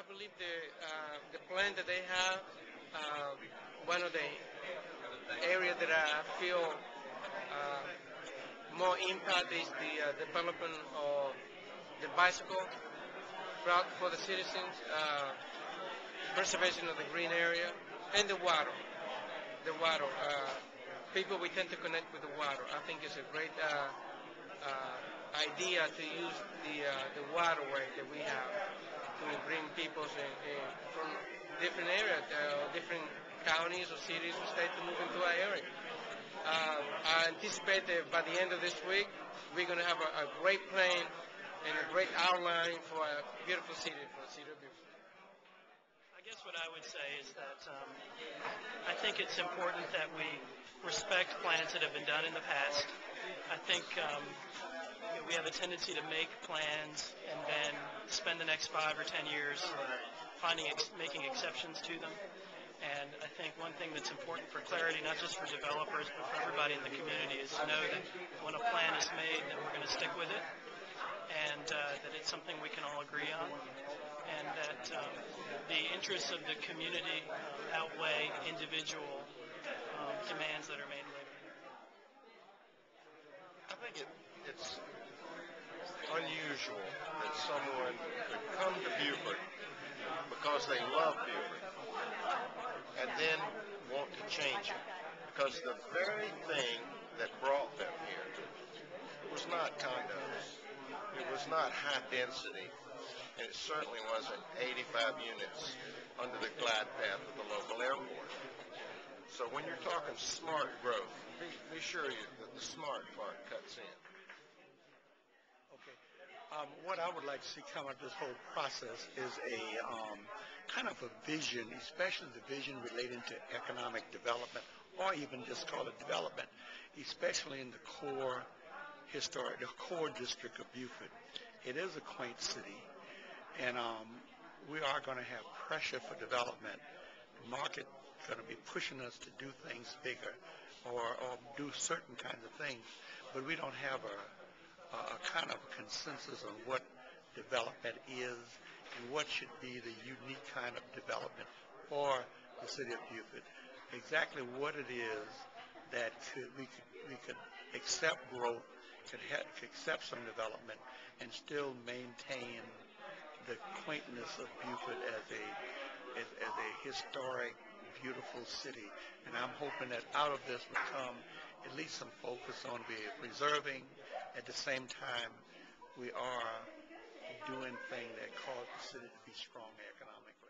believe the plan that they have, one of the areas that I feel more impact is the development of the bicycle route for the citizens, preservation of the green area, and the water. The water. People, we tend to connect with the water. I think it's a great idea to use the waterway that we have to bring people from different areas, different counties or cities or states to move into our area. I anticipate that by the end of this week, we're going to have a great plan and a great outline for a beautiful city, for the city of Beaufort. I guess what I would say is that I think it's important that we respect plans that have been done in the past. I think we have a tendency to make plans and then spend the next 5 or 10 years making exceptions to them. And I think one thing that's important for clarity, not just for developers, but for everybody in the community, is to know that when a plan is made, that we're going to stick with it, and that it's something we can all agree on, and that the interests of the community outweigh individual demands that are made later. I think it's unusual that someone could come to Beaufort because they love Beaufort and then want to change it, because the very thing that brought them here was not condos, it was not high density, and it certainly wasn't 85 units under the glide path of the local airport. So when you're talking smart growth, be sure that the smart part cuts in. Okay. What I would like to see come out of this whole process is a kind of a vision, especially the vision relating to economic development, or even just call it development, especially in the core district of Beaufort. It is a quaint city, and we are going to have pressure for development. The market is going to be pushing us to do things bigger or do certain kinds of things, but we don't have a kind of consensus on what development is and what should be the unique kind of development for the city of Beaufort. Exactly what it is that we could accept growth, could accept some development, and still maintain the quaintness of Beaufort as a historic, beautiful city. And I'm hoping that out of this will come at least some focus on preserving. At the same time, we are doing things that cause the city to be strong economically.